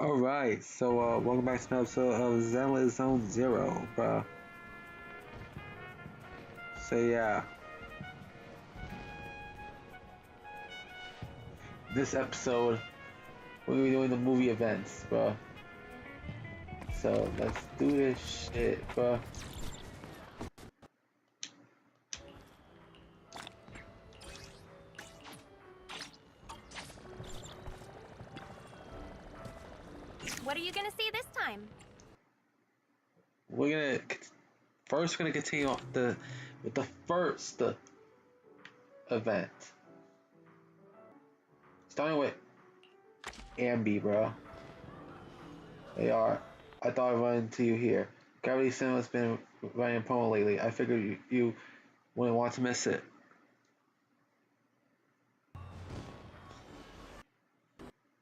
Alright, so welcome back to another episode of Zenless Zone Zero, bro. So yeah, this episode we're gonna be doing the movie events, bro. So let's do this shit, bro. What are you gonna see this time? We're gonna continue on with the first event, starting with Ambi, bro. I thought I'd run into you here. Gravity Cinema's been running a promo lately. I figured you wouldn't want to miss it.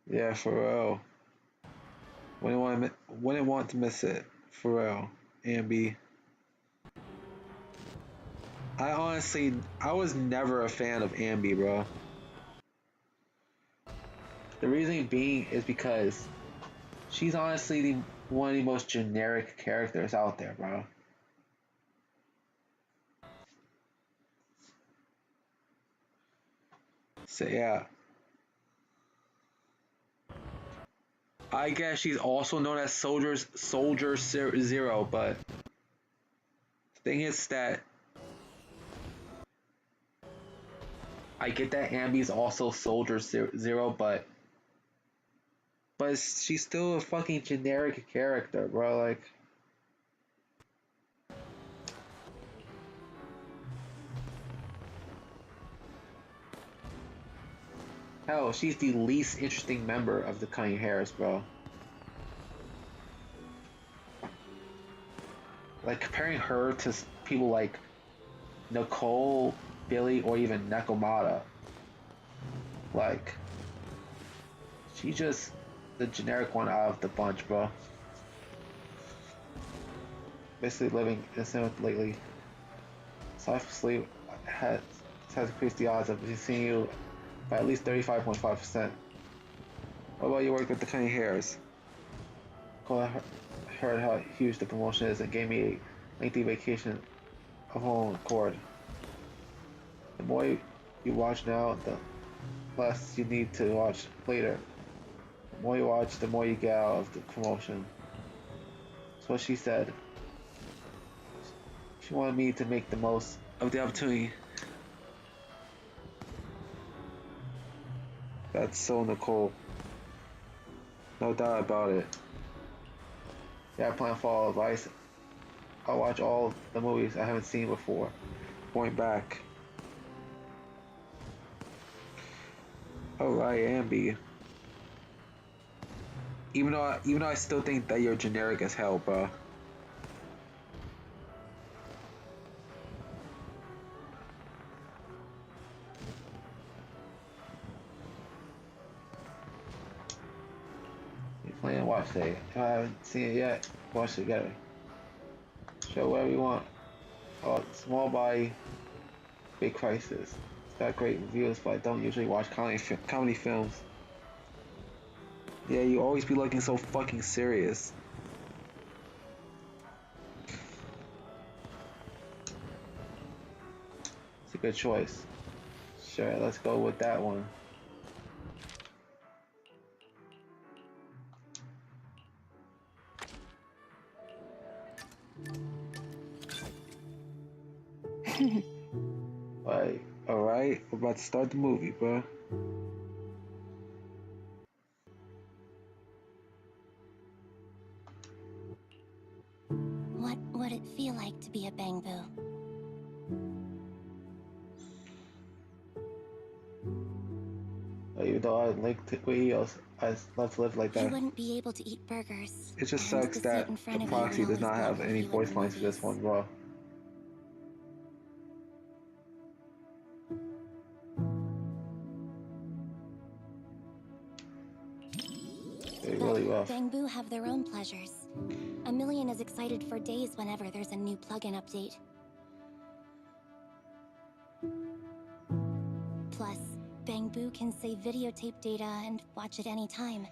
Yeah, for real. Wouldn't want to miss it. For real. Ambi. I was never a fan of Ambi, bro. The reason being is because she's honestly one of the most generic characters out there, bro. So yeah. I guess she's also known as Soldier Zero, but the thing is that I get that Ambi's also Soldier Zero, but she's still a fucking generic character, bro. Like, hell, she's the least interesting member of the Cunning Harris, bro. Like, comparing her to people like Nicole, Billy, or even Nakamata, like, she's just the generic one out of the bunch, bro. Basically living in sin lately. Sleep has increased the odds of seeing you by at least 35.5%. What about your work with the Cunning Hairs? Cole heard how huge the promotion is and gave me a lengthy vacation of home accord. The more you watch now, the less you need to watch later. The more you watch, the more you get out of the promotion. That's what she said. She wanted me to make the most of the opportunity. That's so Nicole. No doubt about it. Yeah, I plan to follow advice. I'll watch all the movies I haven't seen before. Going back. Alright, Ambi. Even though I still think that you're generic as hell, bro. You plan to watch it. If I haven't seen it yet, watch it together. Show whatever you want. Oh, small body, big crisis. It's got great reviews, but I don't usually watch comedy films. Yeah, you always be looking so fucking serious. It's a good choice. Sure, let's go with that one. Alright, we're about to start the movie, bro. What would it feel like to be a Bangbu? Even though I like to eat, I love to live like You that. wouldn't be able to eat burgers. It just and sucks the that seat in the front of you proxy when all does is not done have would any be like voice the lines for this movies. one, bro. It's But really rough. Bangbu have their own pleasures. A million is excited for days whenever there's a new plugin update. Plus, Bangbu can save videotape data and watch it anytime.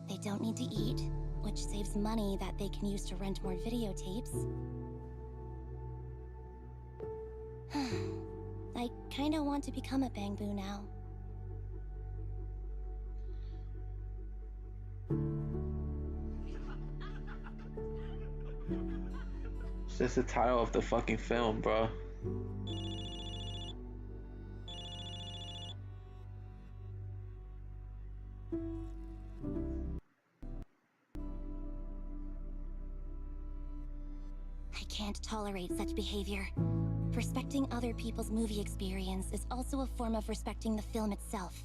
They don't need to eat, which saves money that they can use to rent more videotapes. I kinda want to become a Bangbu now. It's just the title of the fucking film, bro. I can't tolerate such behavior. Respecting other people's movie experience is also a form of respecting the film itself.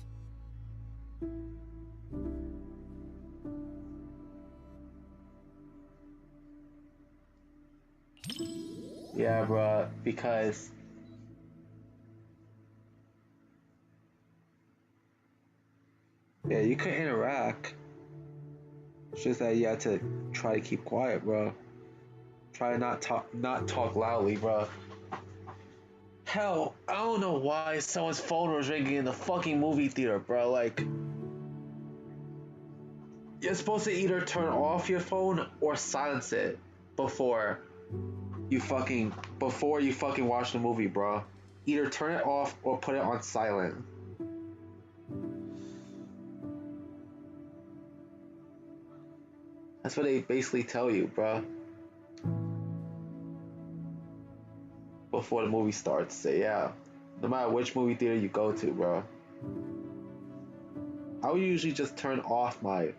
Yeah, bro, because yeah, you can interact. It's just that you have to try to keep quiet, bro. Try to not talk loudly, bro. Hell, I don't know why someone's phone was ringing in the fucking movie theater, bro. Like, you're supposed to either turn off your phone or silence it before before you fucking watch the movie, bro. Either turn it off or put it on silent. That's what they basically tell you, bro. Before the movie starts, say yeah. No matter which movie theater you go to, bro. I would usually just turn off my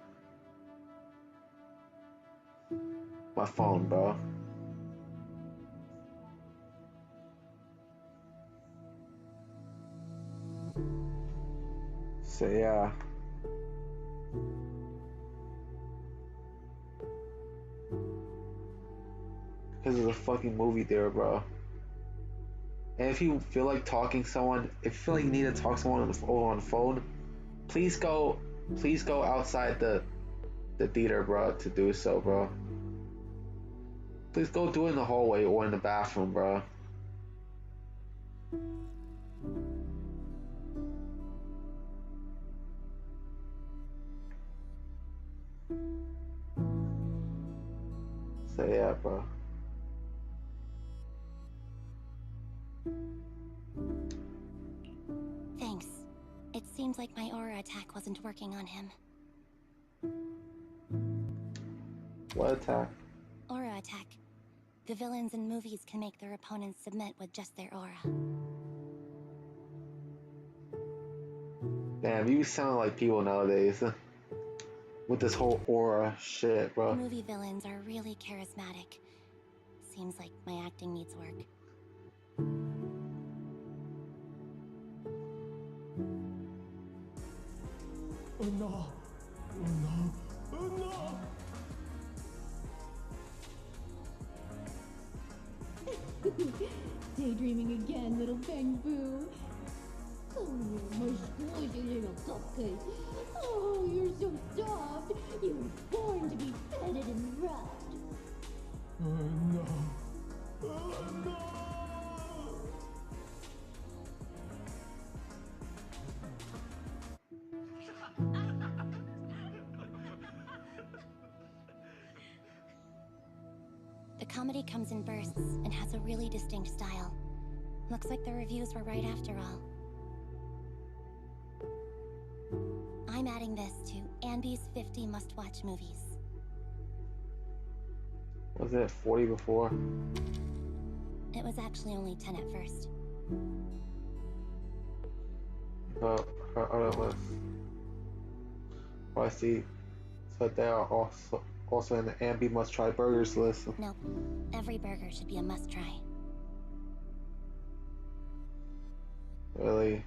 phone, bro. So yeah. Because of the fucking movie theater, bro. And if you feel like talking to someone, if you feel like you need to talk to someone on the phone, please go outside the theater, bro, to do so, bro. Please go do it in the hallway or in the bathroom, bro. So yeah, bro. Thanks. It seems like my aura attack wasn't working on him. What attack? Aura attack. The villains in movies can make their opponents submit with just their aura. Damn, you sound like people nowadays. With this whole aura shit, bro. Movie villains are really charismatic. Seems like my acting needs work. Oh no! Oh no! Oh no! Daydreaming again, little Bangbu. Oh, my squishy little cupcake. Oh, you're so soft. You were born to be feted and rubbed. Oh no! Oh no! The comedy comes in bursts and has a really distinct style. Looks like the reviews were right after all. I'm adding this to Andy's 50 must-watch movies. Was it 40 before? It was actually only 10 at first. Her other list. I see. So they are also in the Ambi must try burgers list. Nope. Every burger should be a must-try. Really?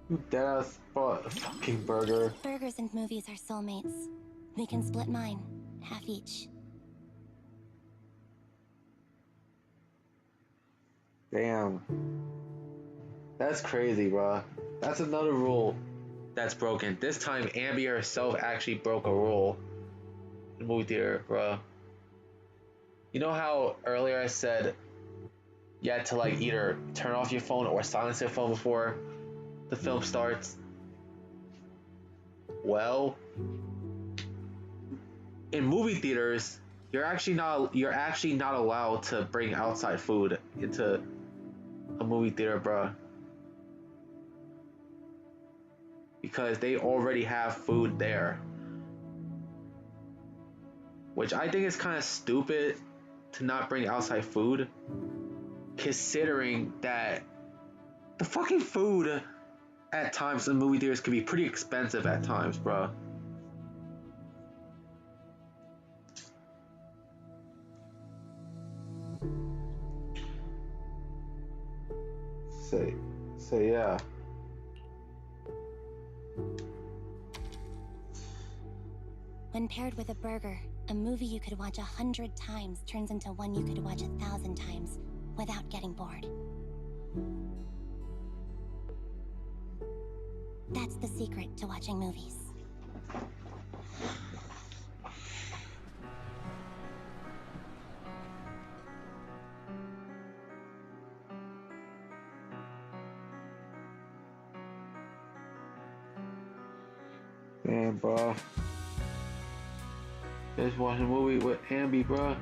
You deadass bought a fucking burger. Burgers and movies are soulmates. We can split mine, half each. Damn. That's crazy, bro. That's another rule that's broken. This time, Ambi herself actually broke a rule in the movie theater, bro. You know how earlier I said you had to like either turn off your phone or silence your phone before the film starts? Well, in movie theaters, you're actually not allowed to bring outside food into a movie theater, bruh. Because they already have food there. Which I think is kind of stupid to not bring outside food, considering that the fucking food at times in movie theaters can be pretty expensive at times, bro. So yeah. When paired with a burger, a movie you could watch 100 times turns into one you could watch 1,000 times without getting bored. That's the secret to watching movies. Man, bro. Just watched a movie with Ambi, bro.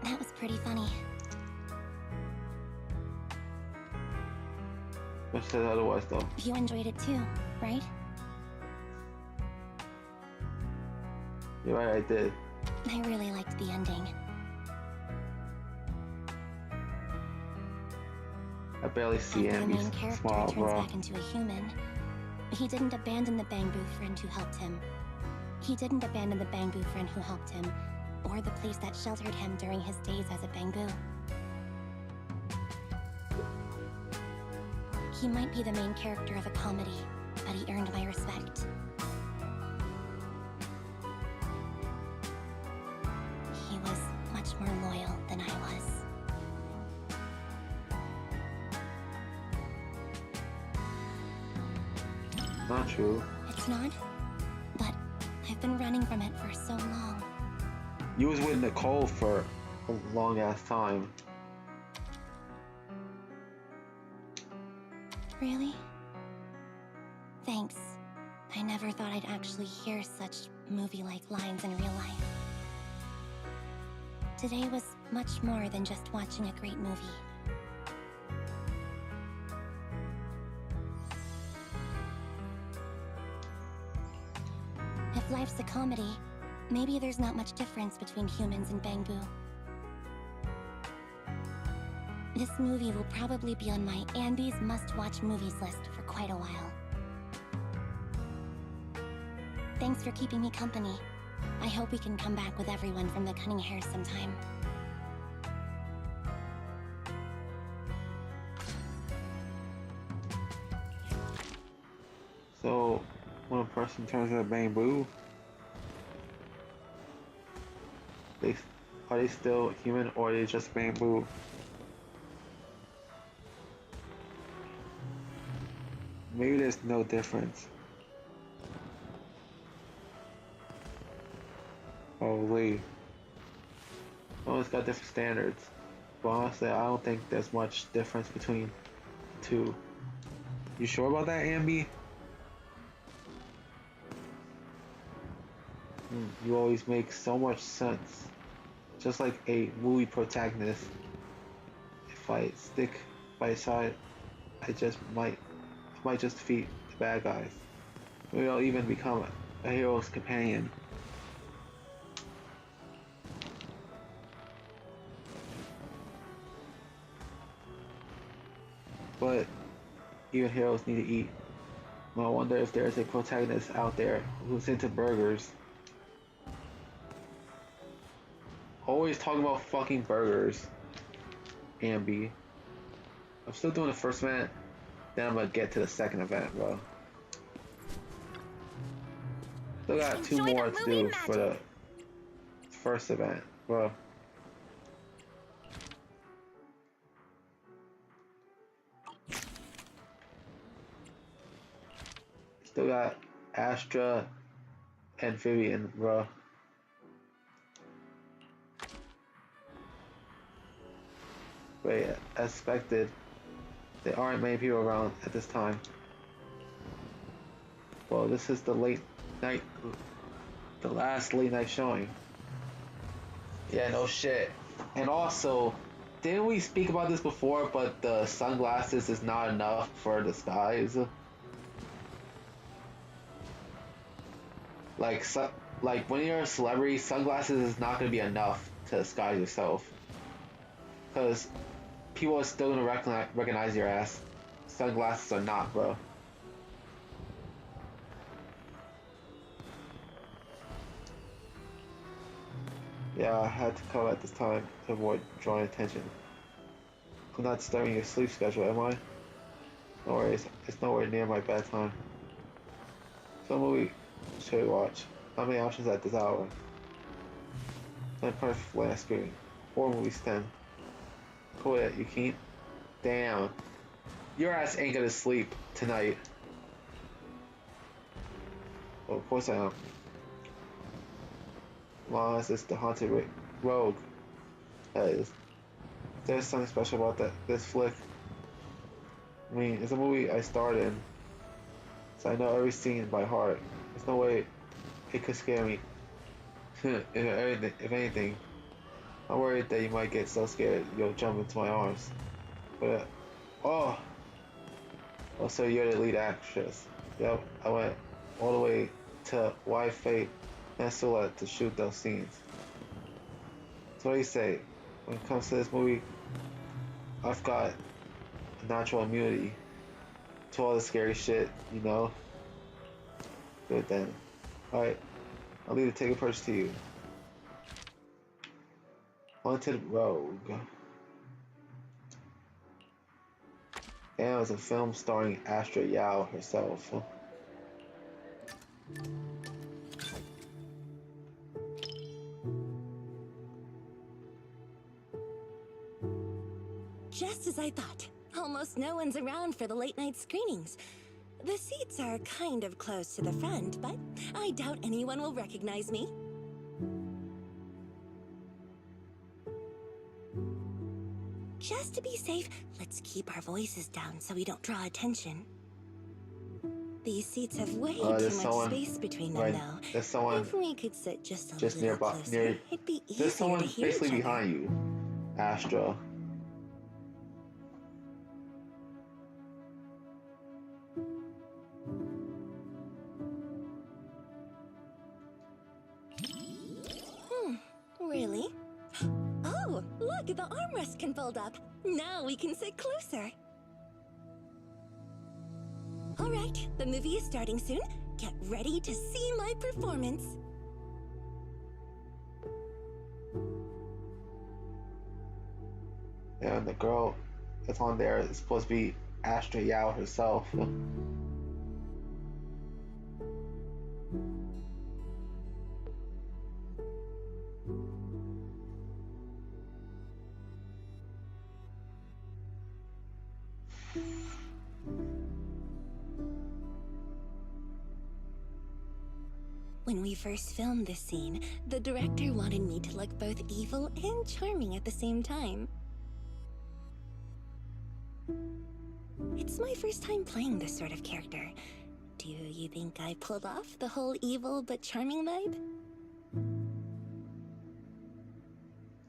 That was pretty funny. What said otherwise, though? You enjoyed it too, right? You're right, I did. I really liked the ending. I barely see After the main Ambi's character smile, turns bro. back into a human, he didn't abandon the Bamboo friend who helped him. He didn't abandon the Bamboo friend who helped him, or the place that sheltered him during his days as a Bamboo. He might be the main character of a comedy, but he earned my respect. He was much more loyal than I was. Not true. It's not, but I've been running from it for so long. You was with Nicole for a long ass time. Really? Thanks. I never thought I'd actually hear such movie-like lines in real life. Today was much more than just watching a great movie. If life's a comedy, maybe there's not much difference between humans and Bamboo. This movie will probably be on my Ambi's must-watch movies list for quite a while. Thanks for keeping me company. I hope we can come back with everyone from the Cunning Hair sometime. So, when a person turns into a Bamboo, are they still human or are they just Bamboo? Maybe there's no difference. Probably. Oh, it's got different standards. But honestly, I don't think there's much difference between the two. You sure about that, Ambi? You always make so much sense. Just like a movie protagonist. If I stick by his side, I might just defeat the bad guys. Maybe I'll even become a hero's companion. But even heroes need to eat. Well, I wonder if there's a protagonist out there who's into burgers. Always talking about fucking burgers, Ambi. I'm still doing the first event, then I'm gonna get to the second event, bro. Still got two Enjoy the more to movie do for the first event, bro. Still got Astra and Vivian, bro. rate as expected. There aren't many people around at this time. Well, this is the last late night showing. Yeah, no shit. And also, didn't we speak about this before, but the sunglasses is not enough for disguise? Like when you're a celebrity, sunglasses is not gonna be enough to disguise yourself. Cause people are still gonna recognize your ass. Sunglasses are not, bro. Yeah, I had to come at this time to avoid drawing attention. I'm not disturbing your sleep schedule, am I? No worries, it's nowhere near my bedtime. So what movie should we watch? How many options at this hour? My perfect last screen. 4 movies 10. Cool it, you can't? Damn. Your ass ain't gonna sleep tonight. Well, of course I am. Long as it's the haunted rogue. That is. There's something special about this flick. I mean, it's a movie I starred in, so I know every scene by heart. There's no way it could scare me. if anything, I'm worried that you might get so scared you'll jump into my arms. But, oh! Also, you're the lead actress. Yep, I went all the way to Why Fate Nesula to shoot those scenes. So what do you say? When it comes to this movie, I've got a natural immunity to all the scary shit, you know? Good then. Alright, I'll leave the ticket purchase to you. Haunted Rogue. And it was a film starring Astra Yao herself. Just as I thought. Almost no one's around for the late night screenings. The seats are kind of close to the front, but I doubt anyone will recognize me. Just to be safe, let's keep our voices down so we don't draw attention. These seats have way too much space between them, though. There's someone if we could sit just a little nearby, closer, it'd be easier there's someone to hear basically each other. behind you, Astra. Really? Oh, look, the armrest can fold up. Now we can sit closer. All right, the movie is starting soon. Get ready to see my performance. And the girl that's on there is supposed to be Astra Yao herself. When we first filmed this scene, the director wanted me to look both evil and charming at the same time. It's my first time playing this sort of character. Do you think I pulled off the whole evil but charming vibe?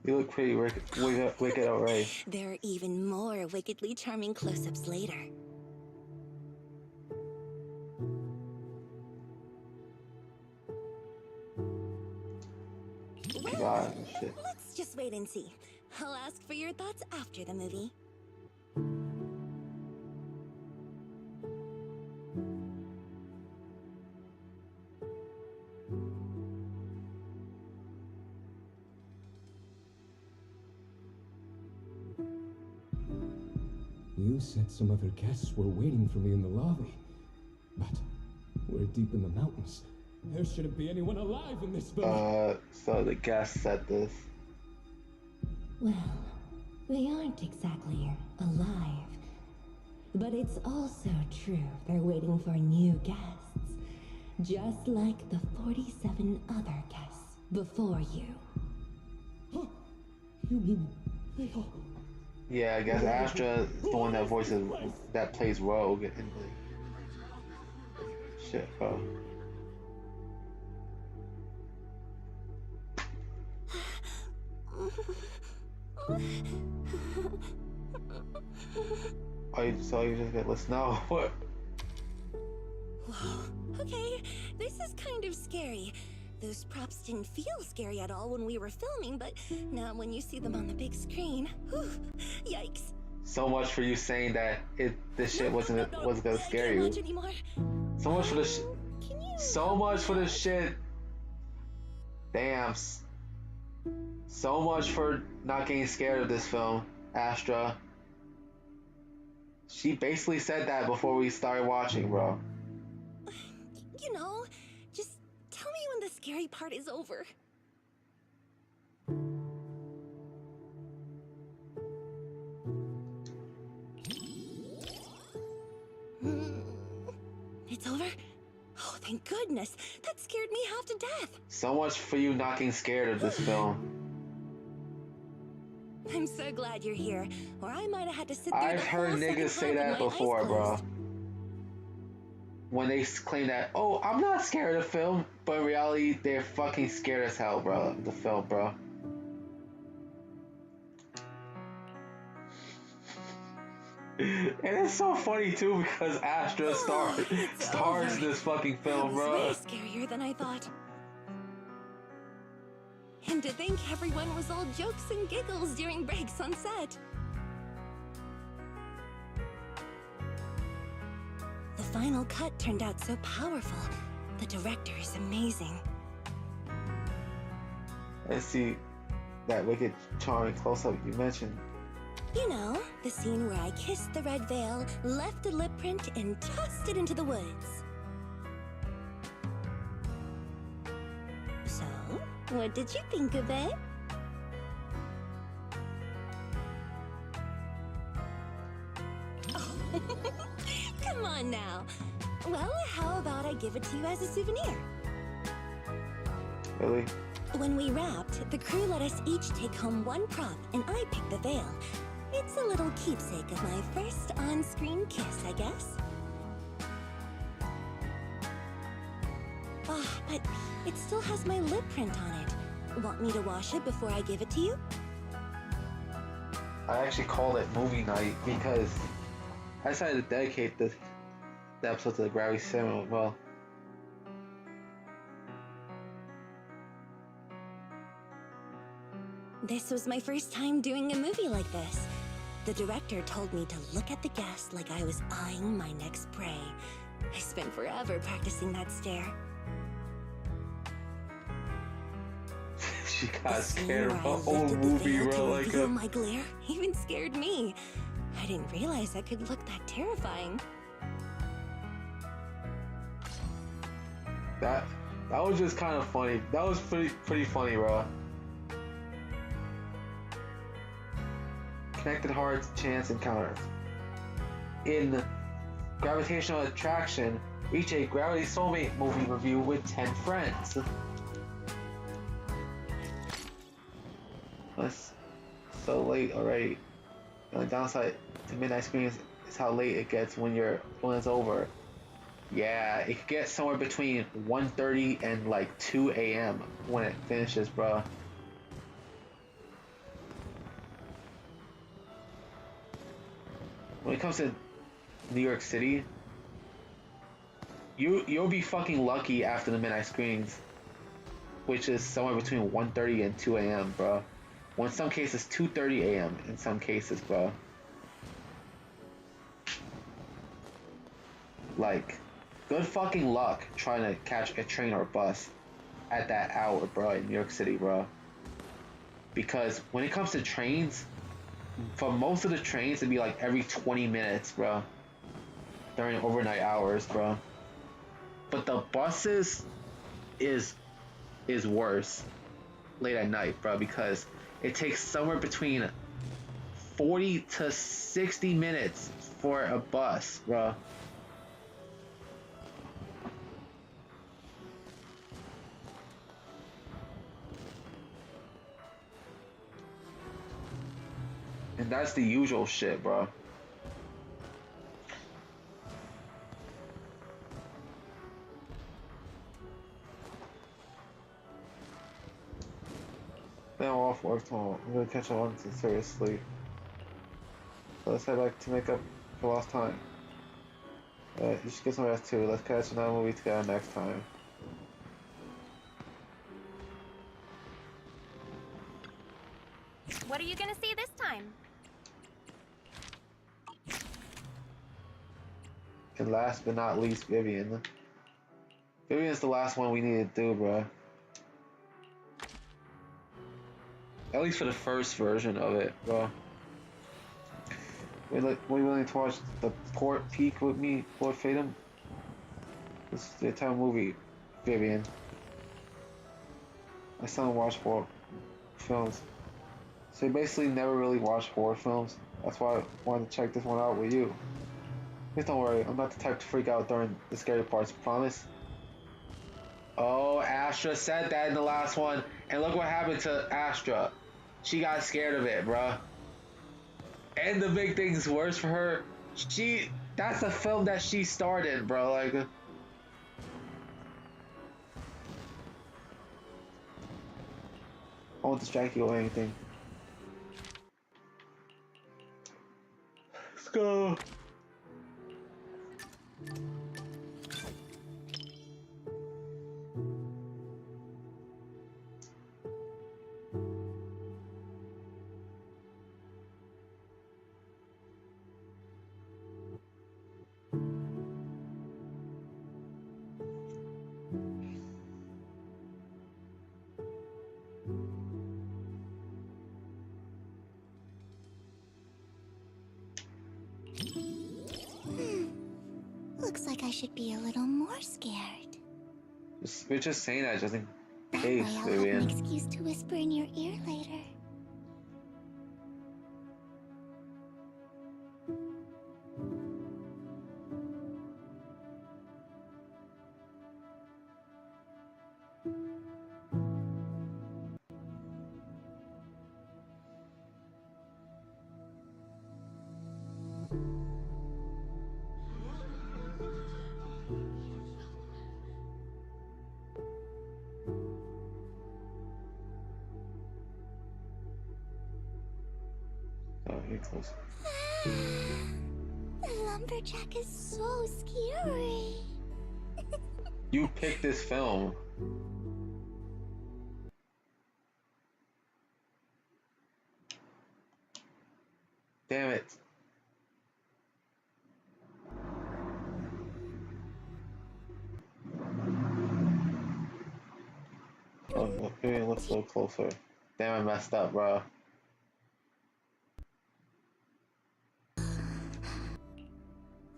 You look pretty wicked already. There are even more wickedly charming close-ups later. God, shit. Let's just wait and see. I'll ask for your thoughts after the movie. You said some other guests were waiting for me in the lobby. But we're deep in the mountains. There shouldn't be anyone alive in this building. So the guest said this. Well, they aren't exactly alive. But it's also true they're waiting for new guests. Just like the 47 other guests before you. Huh? You mean they all Yeah, I guess Astra is the one that voices that plays Rogue and like shit, bro. So you just get listen now. What? Whoa. Okay, this is kind of scary. Those props didn't feel scary at all when we were filming, but now when you see them on the big screen, whew, yikes. So much for you saying that this shit was gonna scare I can't watch you. anymore. So much for the Can you so much for the shit. Damn. So much for not getting scared of this film, Astra. She basically said that before we started watching, bro. You know, just tell me when the scary part is over. It's over? Oh, thank goodness. That scared me half to death. So much for you not getting scared of this film. I'm so glad you're here, or I might have had to sit through I've the heard whole second niggas say half with that my eyes before, bro. closed. When they claim that, oh, I'm not scared of the film, but in reality, they're fucking scared as hell, bro. The film, bro. And it's so funny too because Astra stars in this fucking film, That bro. was way scarier than I thought. And to think everyone was all jokes and giggles during breaks on set. The final cut turned out so powerful. The director is amazing. Let's see that wicked, charming close-up you mentioned. You know, the scene where I kissed the red veil, left a lip print, and tossed it into the woods. So, what did you think of it? Oh, come on now. Well, how about I give it to you as a souvenir? Really? When we wrapped, the crew let us each take home one prop, and I picked the veil. It's a little keepsake of my first on-screen kiss, I guess. Ah, but it still has my lip print on it. Want me to wash it before I give it to you? I actually called it movie night because I decided to dedicate the episode to the Gravity Cinema. Well, This was my first time doing a movie like this. The director told me to look at the guest like I was eyeing my next prey. I spent forever practicing that stare. she The got scene scared where of I the whole lifted the movie, veil bro. to Like reveal my glare even scared me. I didn't realize I could look that terrifying. that was just kind of funny. That was pretty funny, bro. Connected hearts, chance encounters. In Gravitational Attraction, reach a Gravity Soulmate movie review with 10 friends. It's so late already. The only downside to midnight screens is how late it gets when it's over. Yeah, it could get somewhere between 1:30 and like 2 a.m. when it finishes, bro. When it comes to New York City, you'll be fucking lucky after the midnight screenings, which is somewhere between 1:30 and 2 a.m., bro. Well, in some cases 2:30 a.m. in some cases, bro. Like, good fucking luck trying to catch a train or a bus at that hour, bro, in New York City, bro. Because when it comes to trains, for most of the trains, it'd be like every 20 minutes, bro. During overnight hours, bro. But the buses is worse late at night, bro, because it takes somewhere between 40 to 60 minutes for a bus, bro. And And that's the usual shit, bro. Then I'm off work tomorrow. I'm gonna catch up on some serious sleep. So let's head back to make up for lost time. You should get some rest too. Let's catch another movie together next time. What are you gonna see this time? And last but not least, Vivian. Vivian's the last one we need to do, bro. At least for the first version of it, bro. We willing to watch the Port Peak with me, Lord Fatum? This is the entire movie, Vivian. My son watched horror films. So he basically never really watched horror films. That's why I wanted to check this one out with you. Please don't worry, I'm not the type to freak out during the scary parts, promise? Oh, Astra said that in the last one, and look what happened to Astra. She got scared of it, bruh. And the big thing's worse for her. That's the film that she starred in, bro. Like, I won't distract you or anything. Let's go. Looks like I should be a little more scared. We're just saying that just in That case, way I'll Vivian. have an excuse to whisper in your ear later. Oh, you're close. The lumberjack is so scary. You picked this film. Damn it. Oh, look, Vivian looks a little closer. Damn, I messed up, bro.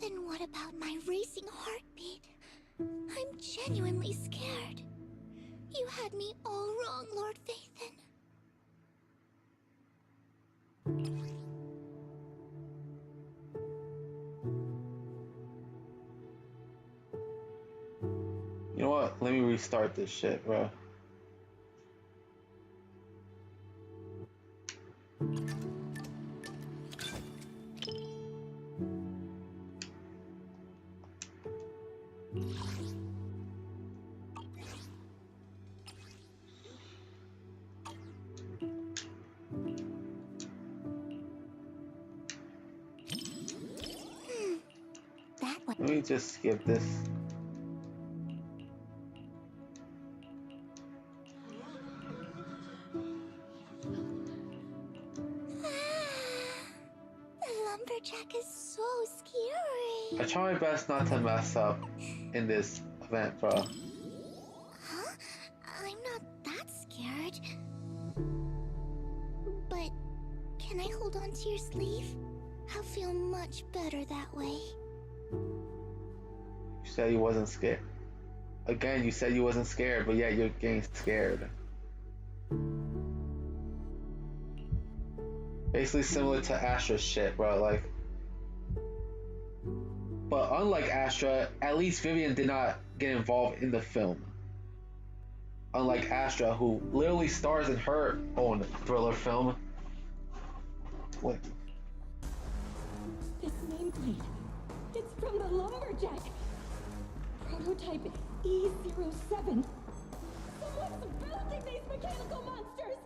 Then what about my racing heartbeat? I'm genuinely scared. You had me all wrong, Lord Vathan. You know what? Let me restart this shit, bro. That one. Let me just skip this. The lumberjack is so scary. I try my best not to mess up in this event, bro. Huh? I'm not that scared. But can I hold on to your sleeve? I'll feel much better that way. You said you wasn't scared. Again, you said you wasn't scared, but yet you're getting scared. Basically similar to Astra's shit, bro. Like, but unlike Astra, at least Vivian did not get involved in the film. Unlike Astra, who literally stars in her own thriller film. What? nameplate. It's from the lumberjack. Prototype E07. Someone's building these mechanical monsters.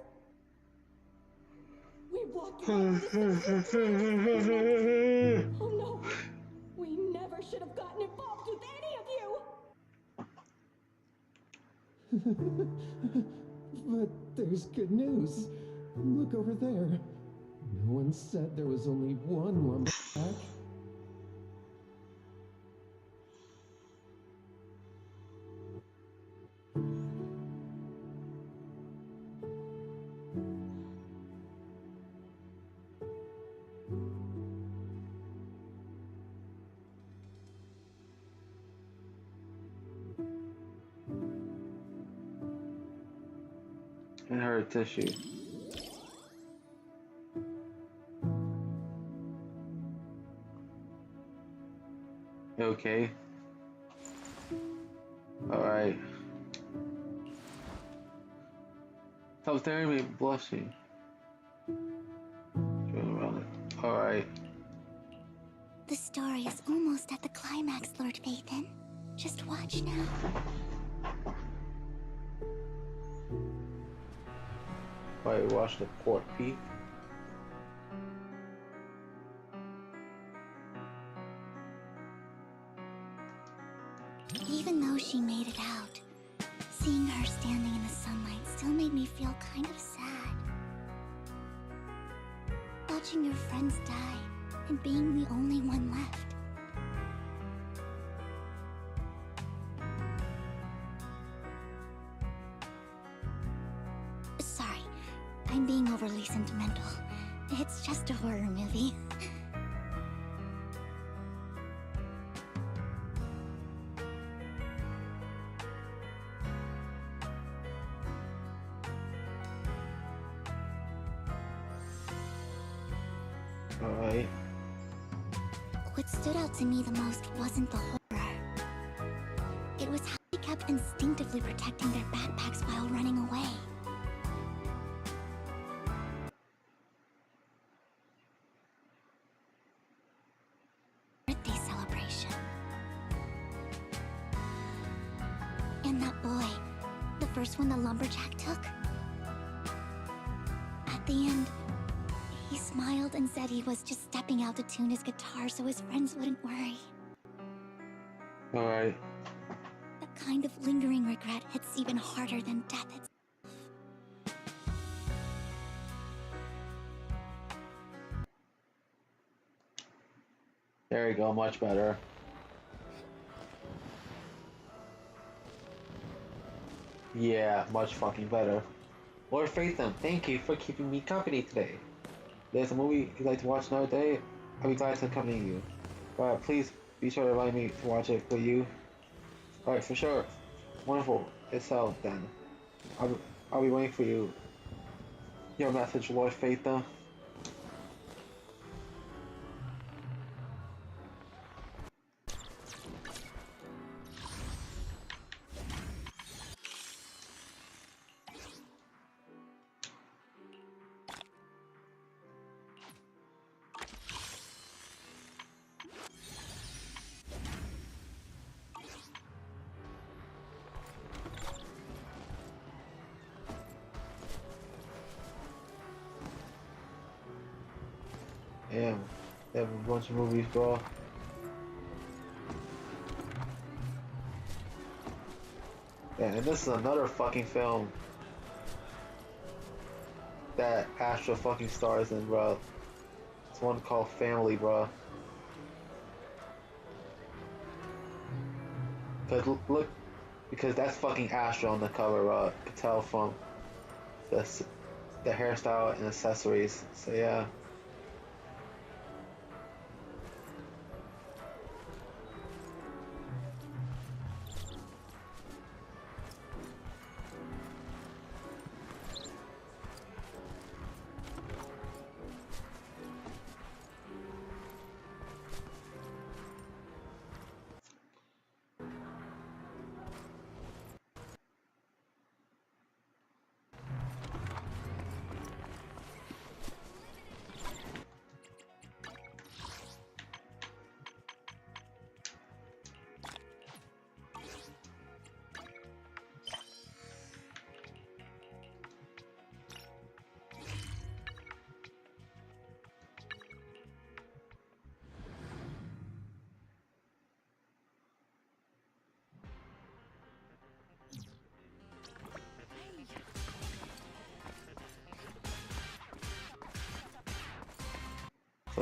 We walked right into Oh no! We never should have gotten involved with any of you! But there's good news. Look over there. No one said there was only one lumberjack. In her tissue. You okay? Alright. Stop staring at me, blushing. Going around it. Alright. The story is almost at the climax, Lord Phaethon. Just watch now. Alright, watch the pork beef. Even though she made it out, seeing her standing in the sunlight still made me feel kind of sad. Watching your friends die and being the only one left. Sorry, I'm being overly sentimental. It's just a horror movie. Alright. What stood out to me the most wasn't the horror. It was how they kept instinctively protecting their backpacks while running away. Birthday celebration. And that boy, the first one the lumberjack took. At the end, he smiled and said he was just stepping out to tune his guitar so his friends wouldn't worry. Alright. That kind of lingering regret hits even harder than death itself. There you go, much better. Yeah, much fucking better. Lord Phaethon, thank you for keeping me company today. There's a movie you'd like to watch another day? I'll be glad to accompany you. Please be sure to remind me to watch it for you. Alright, for sure. Wonderful. It's so then. I'll be waiting for you. Your message, Lord Phaethon. Damn, they have a bunch of movies, bro. Yeah, and this is another fucking film that Astra fucking stars in, bro. It's one called Family, bro. Look, because that's fucking Astra on the cover, bro. You can tell from the hairstyle and accessories. So yeah.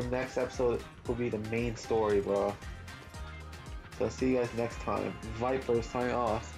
the next episode will be the main story, bro. So see you guys next time. Viper signing off.